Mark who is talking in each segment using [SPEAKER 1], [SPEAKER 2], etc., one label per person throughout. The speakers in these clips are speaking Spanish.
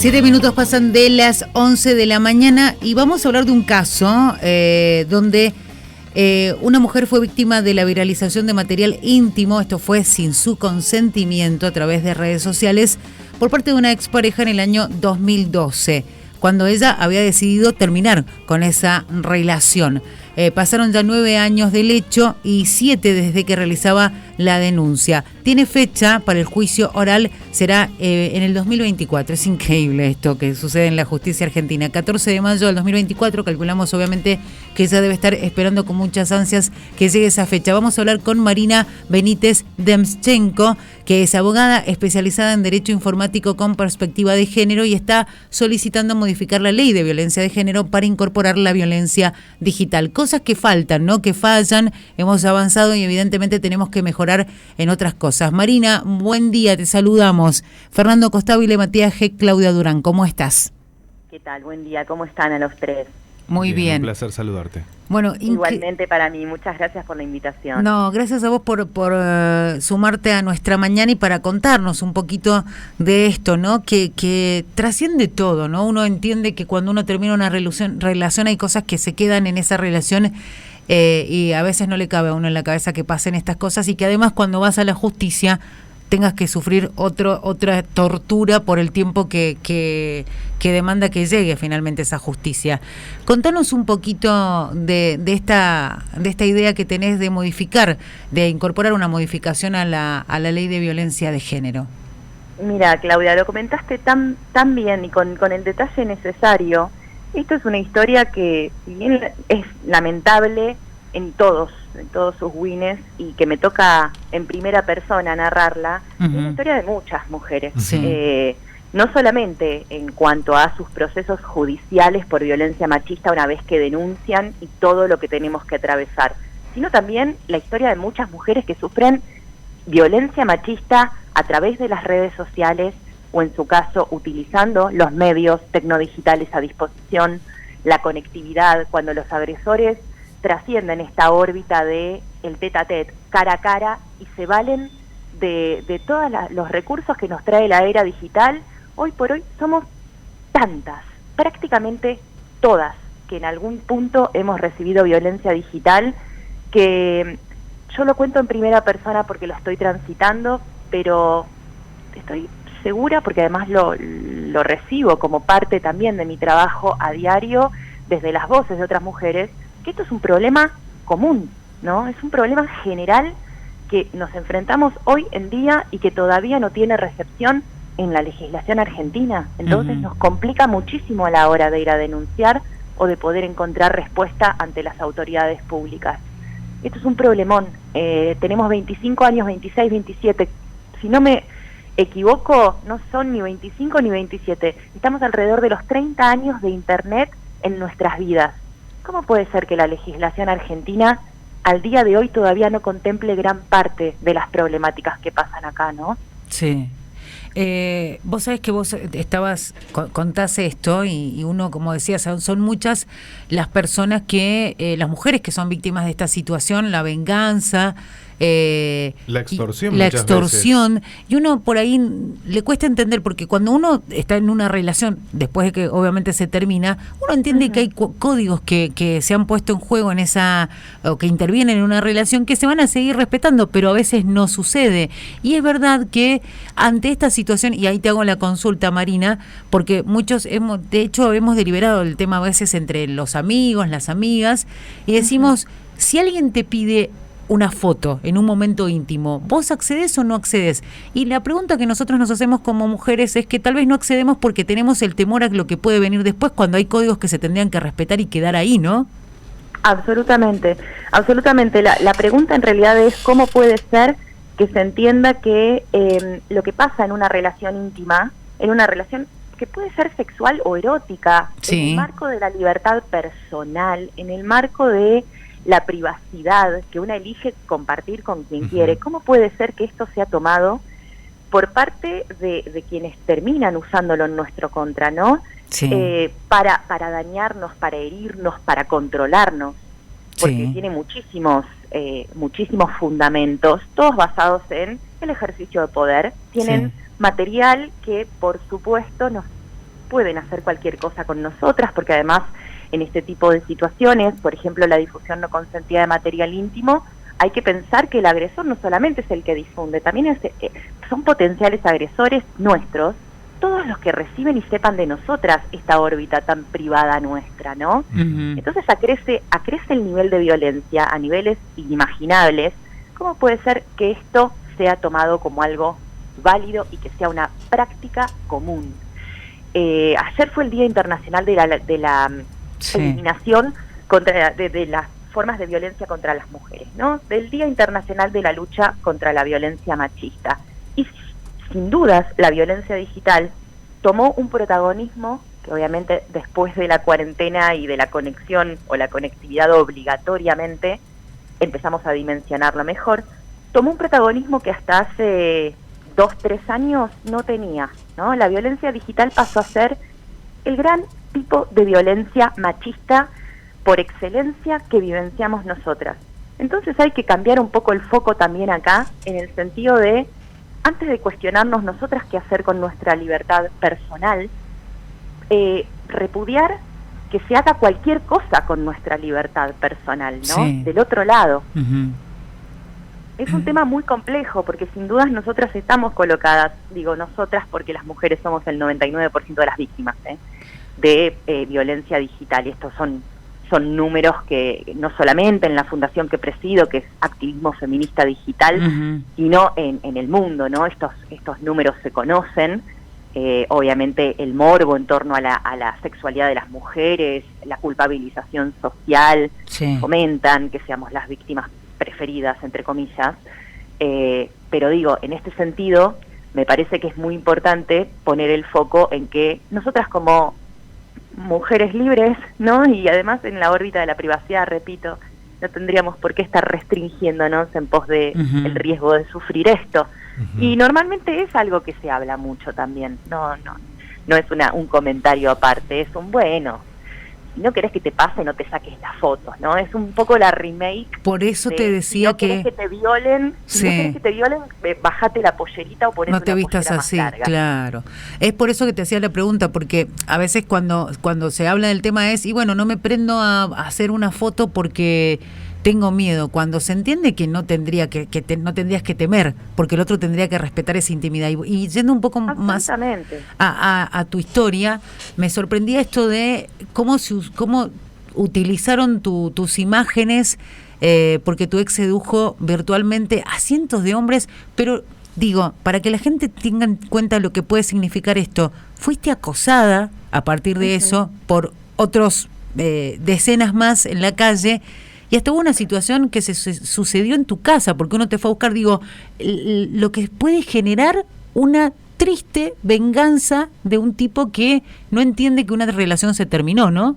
[SPEAKER 1] 7 minutos pasan de las 11 de la mañana y vamos a hablar de un caso donde una mujer fue víctima de la viralización de material íntimo, esto fue sin su consentimiento a través de redes sociales, por parte de una expareja en el año 2012, cuando ella había decidido terminar con esa relación. Pasaron ya 9 años del hecho y 7 desde que realizaba la denuncia. Tiene fecha para el juicio oral, será en el 2024. Es increíble esto que sucede en la justicia argentina. 14 de mayo del 2024, calculamos obviamente que ella debe estar esperando con muchas ansias que llegue esa fecha. Vamos a hablar con Marina Benítez Demschenko, que es abogada especializada en Derecho Informático con perspectiva de género y está solicitando modificar la ley de violencia de género para incorporar la violencia digital. Cosas que faltan, ¿no? Que fallan, hemos avanzado y evidentemente tenemos que mejorar en otras cosas. Marina, buen día, te saludamos. Fernando Costabile, Matías G., Claudia Durán, ¿cómo estás?
[SPEAKER 2] ¿Qué tal? Buen día, ¿cómo están a los tres?
[SPEAKER 1] Muy bien.
[SPEAKER 3] Un placer saludarte.
[SPEAKER 1] Bueno,
[SPEAKER 2] igualmente para mí, muchas gracias por la invitación.
[SPEAKER 1] No, gracias a vos por sumarte a nuestra mañana y para contarnos un poquito de esto, ¿no? Que trasciende todo, ¿no? Uno entiende que cuando uno termina una relación hay cosas que se quedan en esa relación y a veces no le cabe a uno en la cabeza que pasen estas cosas y que además cuando vas a la justicia tengas que sufrir otra tortura por el tiempo que demanda que llegue finalmente esa justicia. Contanos un poquito de esta idea que tenés de modificar, de incorporar una modificación a la ley de violencia de género.
[SPEAKER 2] Mira, Claudia, lo comentaste tan bien y con el detalle necesario. Esto es una historia que, si bien es lamentable en todos sus wines y que me toca en primera persona narrarla, es una historia de muchas mujeres.
[SPEAKER 1] Sí.
[SPEAKER 2] No solamente en cuanto a sus procesos judiciales por violencia machista una vez que denuncian y todo lo que tenemos que atravesar, sino también la historia de muchas mujeres que sufren violencia machista a través de las redes sociales o en su caso utilizando los medios tecnodigitales a disposición, la conectividad, cuando los agresores trascienden esta órbita de el tete-a-tete, cara a cara, y se valen de todos los recursos que nos trae la era digital. Hoy por hoy somos tantas, prácticamente todas, que en algún punto hemos recibido violencia digital, que yo lo cuento en primera persona porque lo estoy transitando, pero estoy segura, porque además lo recibo como parte también de mi trabajo a diario, desde las voces de otras mujeres, que esto es un problema común, ¿no? Es un problema general que nos enfrentamos hoy en día y que todavía no tiene recepción en la legislación argentina. Entonces nos complica muchísimo a la hora de ir a denunciar o de poder encontrar respuesta ante las autoridades públicas. Esto es un problemón. Tenemos 25 años, 26, 27. Si no me equivoco, no son ni 25 ni 27. Estamos alrededor de los 30 años de Internet en nuestras vidas. ¿Cómo puede ser que la legislación argentina al día de hoy todavía no contemple gran parte de las problemáticas que pasan acá, no?
[SPEAKER 1] Sí. Vos sabés que vos contás esto y uno, como decías, son muchas las personas las mujeres que son víctimas de esta situación, la venganza,
[SPEAKER 3] la extorsión,
[SPEAKER 1] y uno por ahí le cuesta entender, porque cuando uno está en una relación, después de que obviamente se termina, uno entiende que hay códigos que se han puesto en juego en esa, o que intervienen en una relación, que se van a seguir respetando, pero a veces no sucede. Y es verdad que ante esta situación, y ahí te hago la consulta, Marina, porque muchos hemos deliberado el tema a veces entre los amigos, las amigas, y decimos, si alguien te pide una foto en un momento íntimo, ¿vos accedés o no accedes? Y la pregunta que nosotros nos hacemos como mujeres es que tal vez no accedemos porque tenemos el temor a lo que puede venir después, cuando hay códigos que se tendrían que respetar y quedar ahí, ¿no?
[SPEAKER 2] Absolutamente, absolutamente. La pregunta en realidad es cómo puede ser que se entienda que lo que pasa en una relación íntima, en una relación que puede ser sexual o erótica,
[SPEAKER 1] sí,
[SPEAKER 2] en el marco de la libertad personal, en el marco de la privacidad que una elige compartir con quien quiere, ¿cómo puede ser que esto sea tomado por parte de quienes terminan usándolo en nuestro contra, ¿no?
[SPEAKER 1] Sí.
[SPEAKER 2] Para dañarnos, para herirnos, para controlarnos, porque
[SPEAKER 1] sí,
[SPEAKER 2] tiene muchísimos fundamentos, todos basados en el ejercicio de poder. Tienen material que, por supuesto, nos pueden hacer cualquier cosa con nosotras, porque además en este tipo de situaciones, por ejemplo la difusión no consentida de material íntimo, hay que pensar que el agresor no solamente es el que difunde, también son potenciales agresores nuestros, todos los que reciben y sepan de nosotras esta órbita tan privada nuestra, ¿no? Entonces acrece el nivel de violencia a niveles inimaginables. ¿Cómo puede ser que esto sea tomado como algo válido y que sea una práctica común? Ayer fue el Día Internacional de la eliminación de las formas de violencia contra las mujeres, ¿no? Del Día Internacional de la lucha contra la violencia machista. Y sin dudas, la violencia digital tomó un protagonismo que obviamente después de la cuarentena y de la conexión o la conectividad obligatoriamente empezamos a dimensionarlo mejor, tomó un protagonismo que hasta hace 2-3 años no tenía, ¿no? La violencia digital pasó a ser el gran tipo de violencia machista por excelencia que vivenciamos nosotras. Entonces hay que cambiar un poco el foco también acá, en el sentido de, antes de cuestionarnos nosotras qué hacer con nuestra libertad personal, repudiar que se haga cualquier cosa con nuestra libertad personal, ¿no? Sí. Del otro lado. Es un tema muy complejo, porque sin dudas nosotras estamos colocadas, digo nosotras porque las mujeres somos el 99% de las víctimas de violencia digital, y estos son números que no solamente en la fundación que presido, que es Activismo Feminista Digital, sino en el mundo, ¿no? Estos números se conocen. Obviamente el morbo en torno a la sexualidad de las mujeres, la culpabilización social, fomentan que seamos las víctimas preferidas, entre comillas. Pero digo, en este sentido, me parece que es muy importante poner el foco en que nosotras como mujeres libres, ¿no? Y además en la órbita de la privacidad, repito, no tendríamos por qué estar restringiéndonos en pos de el riesgo de sufrir esto. Y normalmente es algo que se habla mucho también, no es un comentario aparte, es un bueno, si no querés que te pase, no te saques las fotos, ¿no? Es un poco la remake.
[SPEAKER 1] Por eso te decía
[SPEAKER 2] si no querés que te violen, si no querés que te violen, bajate la pollerita o ponete
[SPEAKER 1] no te
[SPEAKER 2] una
[SPEAKER 1] vistas
[SPEAKER 2] pollera
[SPEAKER 1] así,
[SPEAKER 2] más larga.
[SPEAKER 1] Claro. Es por eso que te hacía la pregunta, porque a veces cuando se habla del tema es, y bueno, no me prendo a hacer una foto porque tengo miedo, cuando se entiende que no tendrías que temer, porque el otro tendría que respetar esa intimidad. Y yendo un poco más a tu historia, me sorprendía esto de cómo utilizaron tus imágenes, porque tu ex sedujo virtualmente a cientos de hombres, pero digo, para que la gente tenga en cuenta lo que puede significar esto, fuiste acosada a partir de eso por otros decenas más en la calle. Y hasta hubo una situación que se sucedió en tu casa, porque uno te fue a buscar, digo, lo que puede generar una triste venganza de un tipo que no entiende que una relación se terminó, ¿no?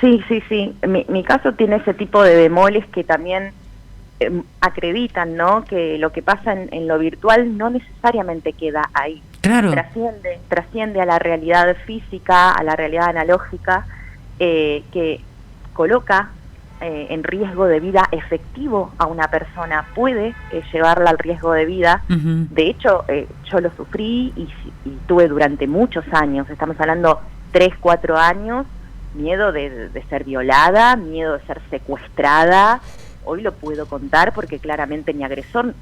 [SPEAKER 2] Sí. Mi caso tiene ese tipo de bemoles que también acreditan, ¿no? Que lo que pasa en lo virtual no necesariamente queda ahí.
[SPEAKER 1] Claro.
[SPEAKER 2] Trasciende a la realidad física, a la realidad analógica, que coloca en riesgo de vida efectivo a una persona, puede llevarla al riesgo de vida. De hecho, yo lo sufrí y tuve durante muchos años, estamos hablando 3-4 años, miedo de ser violada, miedo de ser secuestrada. Hoy lo puedo contar porque claramente mi agresor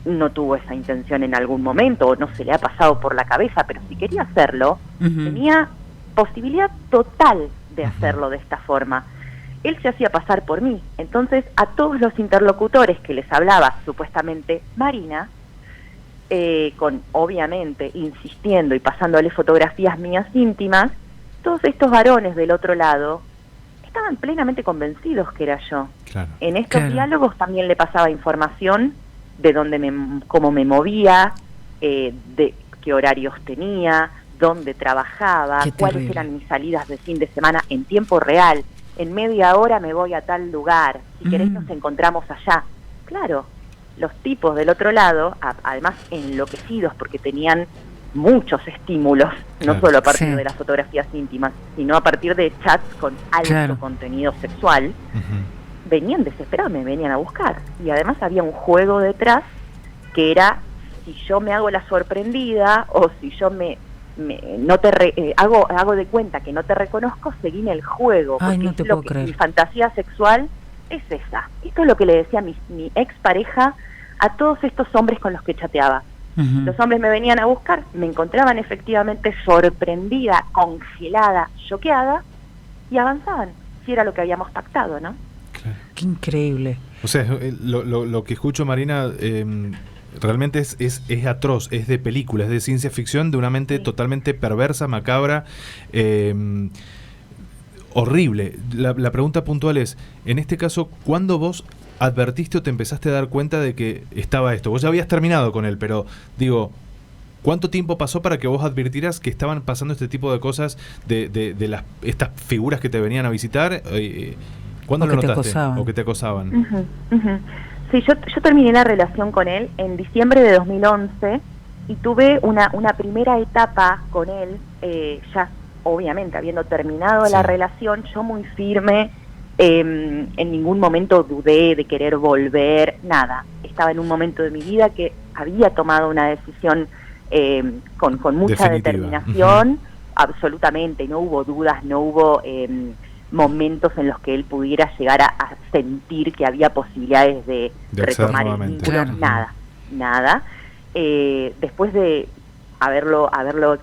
[SPEAKER 2] no tuvo esa intención en algún momento, o no se le ha pasado por la cabeza, pero si quería hacerlo, tenía posibilidad total de hacerlo de esta forma. Él se hacía pasar por mí. Entonces, a todos los interlocutores que les hablaba supuestamente Marina, con obviamente insistiendo y pasándole fotografías mías íntimas, todos estos varones del otro lado estaban plenamente convencidos que era yo. Claro. En estos diálogos también le pasaba información de cómo me movía, de qué horarios tenía, dónde trabajaba, cuáles eran mis salidas de fin de semana en tiempo real. En media hora me voy a tal lugar, si querés nos encontramos allá. Claro, los tipos del otro lado, además enloquecidos porque tenían muchos estímulos, no solo a partir de las fotografías íntimas, sino a partir de chats con alto contenido sexual, venían desesperados, me venían a buscar. Y además había un juego detrás que era, si yo me hago la sorprendida o si yo me hago de cuenta que no te reconozco, seguime el juego.
[SPEAKER 1] Ay, no te puedo creer.
[SPEAKER 2] Mi fantasía sexual es esa. Esto es lo que le decía mi expareja a todos estos hombres con los que chateaba. Uh-huh. Los hombres me venían a buscar, me encontraban efectivamente sorprendida, congelada, choqueada, y avanzaban, si era lo que habíamos pactado, ¿no?
[SPEAKER 1] Claro. Qué increíble.
[SPEAKER 3] O sea, lo que escucho, Marina, realmente es atroz, es de película, es de ciencia ficción, de una mente totalmente perversa, macabra, horrible. La pregunta puntual es, en este caso, ¿cuándo vos advertiste o te empezaste a dar cuenta de que estaba esto? Vos ya habías terminado con él, pero digo, ¿cuánto tiempo pasó para que vos advirtieras que estaban pasando este tipo de cosas de estas figuras que te venían a visitar? ¿Cuándo lo notaste? ¿O que te acosaban?
[SPEAKER 2] Uh-huh, uh-huh. Sí, yo terminé la relación con él en diciembre de 2011 y tuve una primera etapa con él, ya obviamente habiendo terminado la relación, yo muy firme. En ningún momento dudé de querer volver, nada. Estaba en un momento de mi vida que había tomado una decisión con mucha determinación, absolutamente, no hubo dudas, no hubo momentos en los que él pudiera llegar a sentir que había posibilidades de retomar el vínculo, nada. Después de haberlo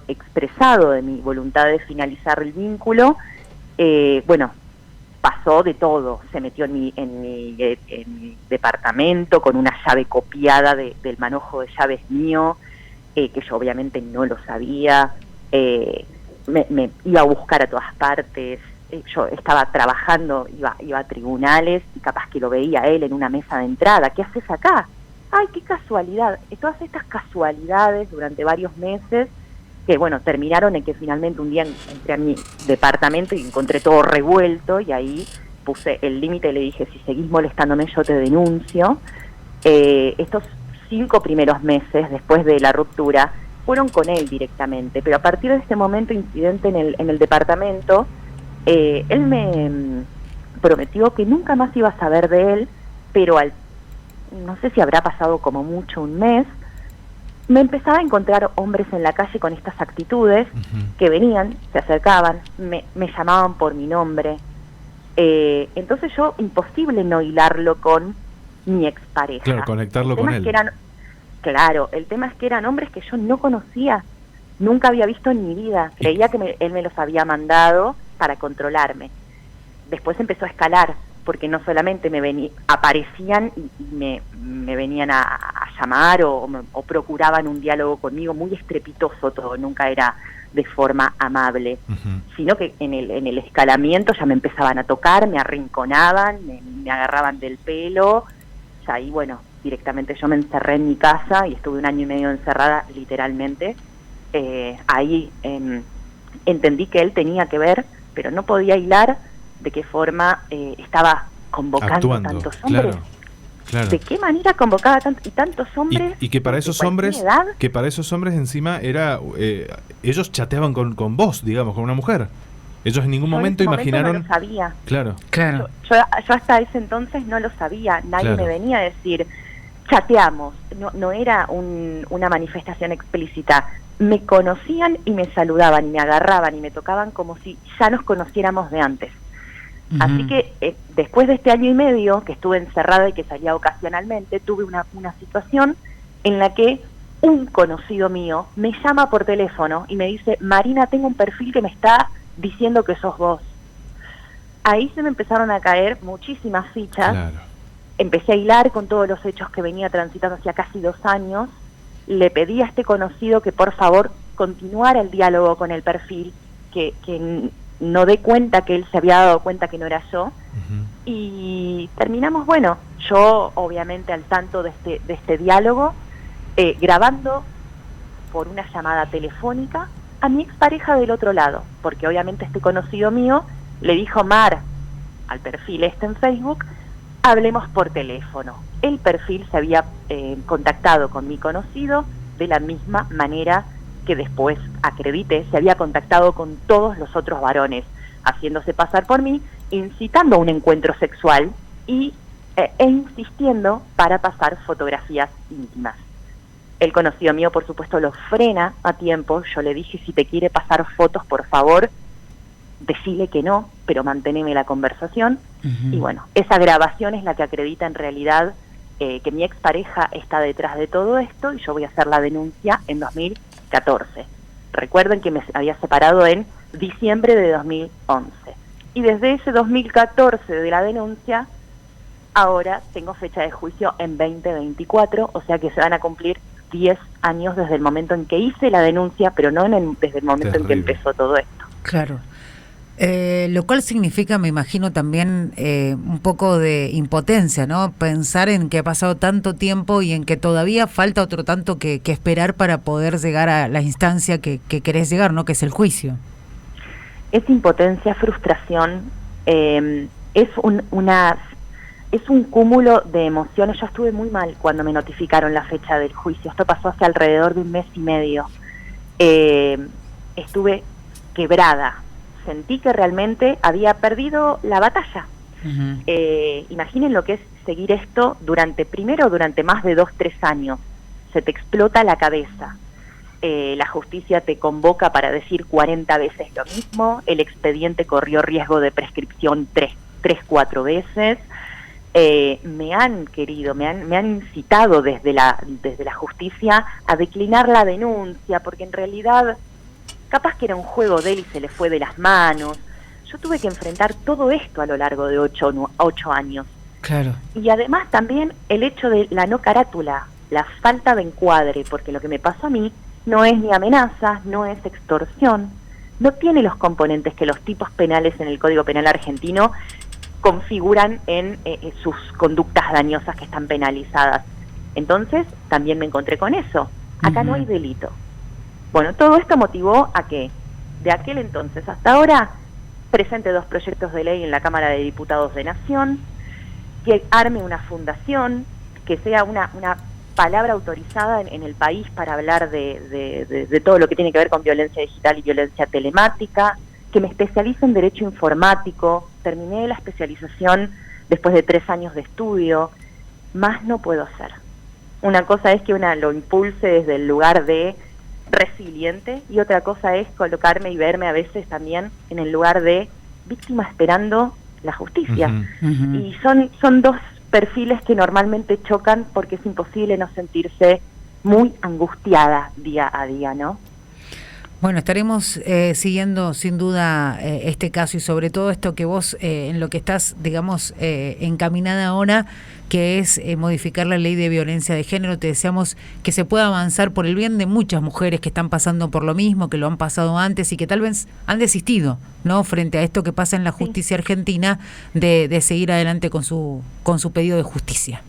[SPEAKER 2] expresado de mi voluntad de finalizar el vínculo, pasó de todo, se metió en mi departamento con una llave copiada del manojo de llaves mío, que yo obviamente no lo sabía, me iba a buscar a todas partes, yo estaba trabajando, iba a tribunales y capaz que lo veía él en una mesa de entrada. ¿Qué haces acá? ¡Ay, qué casualidad! Todas estas casualidades durante varios meses que, terminaron en que finalmente un día entré a mi departamento y encontré todo revuelto y ahí puse el límite y le dije, si seguís molestándome yo te denuncio. Estos 5 primeros meses después de la ruptura fueron con él directamente, pero a partir de este momento incidente en el departamento, él me prometió que nunca más iba a saber de él, pero no sé si habrá pasado como mucho un mes, me empezaba a encontrar hombres en la calle con estas actitudes, que venían, se acercaban, me llamaban por mi nombre. Entonces yo, imposible no hilarlo con mi expareja.
[SPEAKER 3] Claro, conectarlo con él.
[SPEAKER 2] El tema es que eran hombres que yo no conocía, nunca había visto en mi vida. Creía que él me los había mandado para controlarme. Después empezó a escalar, porque no solamente aparecían y me venían a llamar o procuraban un diálogo conmigo, muy estrepitoso todo, nunca era de forma amable, sino que en el escalamiento ya me empezaban a tocar, me arrinconaban, me agarraban del pelo, ya ahí directamente yo me encerré en mi casa y estuve 1 año y medio encerrada literalmente. Ahí entendí que él tenía que ver, pero no podía hilar de qué forma estaba convocando tantos hombres.
[SPEAKER 3] Claro.
[SPEAKER 2] ¿De qué manera convocaba tantos hombres?
[SPEAKER 3] Y que para esos hombres, encima era ellos chateaban con vos, digamos, con una mujer. Ellos en ningún momento imaginaron.
[SPEAKER 2] No lo sabía.
[SPEAKER 3] Claro.
[SPEAKER 2] Yo hasta ese entonces no lo sabía. Nadie me venía a decir chateamos. No era una manifestación explícita. Me conocían y me saludaban y me agarraban y me tocaban como si ya nos conociéramos de antes. Así que después de este 1 año y medio que estuve encerrada y que salía ocasionalmente, tuve una situación en la que un conocido mío me llama por teléfono y me dice, Marina, tengo un perfil que me está diciendo que sos vos. Ahí se me empezaron a caer muchísimas fichas. Claro. Empecé a hilar con todos los hechos que venía transitando hacía casi 2 años. Le pedí a este conocido que por favor continuara el diálogo con el perfil, que no dé cuenta que él se había dado cuenta que no era yo, y terminamos, yo obviamente al tanto de este diálogo, grabando por una llamada telefónica a mi expareja del otro lado, porque obviamente este conocido mío le dijo, Mar, al perfil en Facebook, hablemos por teléfono. El perfil se había contactado con mi conocido de la misma manera que después, acredité, se había contactado con todos los otros varones, haciéndose pasar por mí, incitando a un encuentro sexual e insistiendo para pasar fotografías íntimas. El conocido mío, por supuesto, lo frena a tiempo. Yo le dije, si te quiere pasar fotos, por favor, decile que no, pero manteneme la conversación. Y bueno, esa grabación es la que acredita en realidad que mi expareja está detrás de todo esto, y yo voy a hacer la denuncia en 2014. Recuerden que me había separado en diciembre de 2011. Y desde ese 2014 de la denuncia, ahora tengo fecha de juicio en 2024, o sea que se van a cumplir 10 años desde el momento en que hice la denuncia, pero no desde el momento en que empezó todo esto.
[SPEAKER 1] Claro. Lo cual significa, me imagino, también un poco de impotencia, ¿no? Pensar en que ha pasado tanto tiempo y en que todavía falta otro tanto que esperar para poder llegar a la instancia que querés llegar, ¿no? Que es el juicio.
[SPEAKER 2] Es impotencia, frustración, es un cúmulo de emociones. Yo estuve muy mal cuando me notificaron la fecha del juicio. Esto pasó hace alrededor de 1 mes y medio. Estuve quebrada. Sentí que realmente había perdido la batalla. Imaginen lo que es seguir esto durante más de 2-3 años. Se te explota la cabeza. La justicia te convoca para decir 40 veces lo mismo. El expediente corrió riesgo de prescripción 3-4 veces. Me han incitado desde la justicia a declinar la denuncia, porque en realidad capaz que era un juego de él y se le fue de las manos. Yo tuve que enfrentar todo esto a lo largo de 8 años.
[SPEAKER 1] Claro.
[SPEAKER 2] Y además también el hecho de la no carátula, la falta de encuadre, porque lo que me pasó a mí no es ni amenaza, no es extorsión, no tiene los componentes que los tipos penales en el Código Penal argentino configuran en sus conductas dañosas que están penalizadas. Entonces también me encontré con eso. Acá no hay delito. Bueno, todo esto motivó a que de aquel entonces hasta ahora presente 2 proyectos de ley en la Cámara de Diputados de Nación, que arme una fundación, que sea una palabra autorizada en el país para hablar de todo lo que tiene que ver con violencia digital y violencia telemática, que me especialice en Derecho Informático. Terminé la especialización después de 3 años de estudio. Más no puedo hacer. Una cosa es que una lo impulse desde el lugar de resiliente, y otra cosa es colocarme y verme a veces también en el lugar de víctima esperando la justicia. Y son 2 perfiles que normalmente chocan, porque es imposible no sentirse muy angustiada día a día, ¿no?
[SPEAKER 1] Bueno, estaremos siguiendo sin duda este caso, y sobre todo esto que vos en lo que estás, digamos, encaminada ahora, que es modificar la ley de violencia de género. Te deseamos que se pueda avanzar por el bien de muchas mujeres que están pasando por lo mismo, que lo han pasado antes y que tal vez han desistido, ¿no? Frente a esto que pasa en la justicia argentina, de seguir adelante con su pedido de justicia,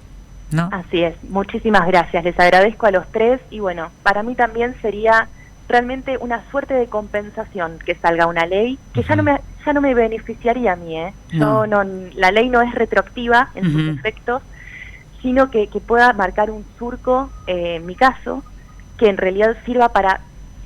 [SPEAKER 1] ¿no?
[SPEAKER 2] Así es. Muchísimas gracias. Les agradezco a los 3, y bueno, para mí también sería realmente una suerte de compensación que salga una ley que ya no me beneficiaría a mí,
[SPEAKER 1] No.
[SPEAKER 2] La ley no es retroactiva en sus efectos, sino que pueda marcar un surco, en mi caso, que en realidad sirva para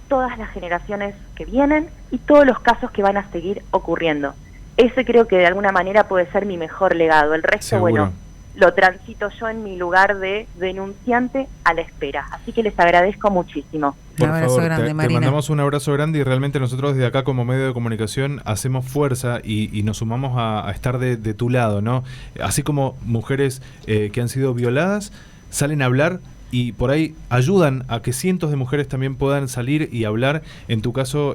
[SPEAKER 2] todas las generaciones que vienen y todos los casos que van a seguir ocurriendo. Ese creo que de alguna manera puede ser mi mejor legado. El resto,
[SPEAKER 3] Seguro.
[SPEAKER 2] bueno, lo transito yo en mi lugar de denunciante a la espera. Así que les agradezco muchísimo.
[SPEAKER 3] Por
[SPEAKER 1] Un abrazo
[SPEAKER 3] favor,
[SPEAKER 1] grande,
[SPEAKER 3] te
[SPEAKER 1] Marina.
[SPEAKER 3] mandamos un abrazo grande, y realmente nosotros desde acá como medio de comunicación hacemos fuerza y nos sumamos a estar de tu lado, ¿no? Así como mujeres que han sido violadas salen a hablar y por ahí ayudan a que cientos de mujeres también puedan salir y hablar. En tu caso,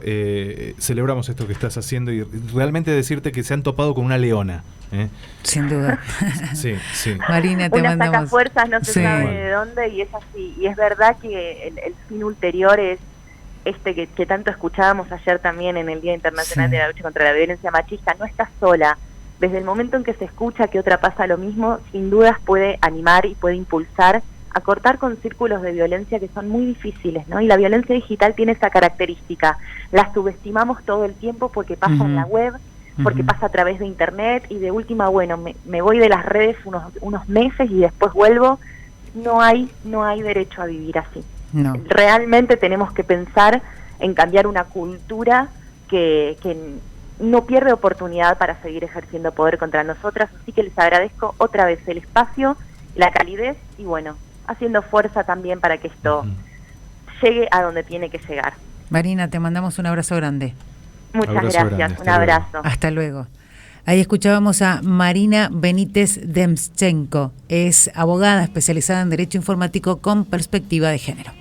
[SPEAKER 3] celebramos esto que estás haciendo y realmente decirte que se han topado con una leona.
[SPEAKER 1] Sin duda.
[SPEAKER 3] Sí, sí.
[SPEAKER 1] Marina, te
[SPEAKER 2] Una
[SPEAKER 1] mandamos.
[SPEAKER 2] saca fuerzas, no se
[SPEAKER 1] Sí.
[SPEAKER 2] sabe de dónde, y es así. Y es verdad que el fin ulterior es que tanto escuchábamos ayer también en el Día Internacional
[SPEAKER 1] Sí.
[SPEAKER 2] de la Lucha contra la Violencia Machista. No estás sola. Desde el momento en que se escucha que otra pasa lo mismo, sin dudas puede animar y puede impulsar a cortar con círculos de violencia que son muy difíciles, ¿no? Y la violencia digital tiene esa característica. La subestimamos todo el tiempo porque pasa en la web, porque pasa a través de internet, y de última, bueno, me voy de las redes unos meses y después vuelvo. No hay derecho a vivir así.
[SPEAKER 1] No.
[SPEAKER 2] Realmente tenemos que pensar en cambiar una cultura que no pierde oportunidad para seguir ejerciendo poder contra nosotras. Así que les agradezco otra vez el espacio, la calidez, y bueno, haciendo fuerza también para que esto llegue a donde tiene que llegar.
[SPEAKER 1] Marina, te mandamos un abrazo grande.
[SPEAKER 2] Muchas
[SPEAKER 3] Abrazo
[SPEAKER 2] gracias,
[SPEAKER 3] grande,
[SPEAKER 2] un abrazo.
[SPEAKER 1] Hasta luego. Ahí escuchábamos a Marina Benítez Demschenko. Es abogada especializada en Derecho Informático con perspectiva de género.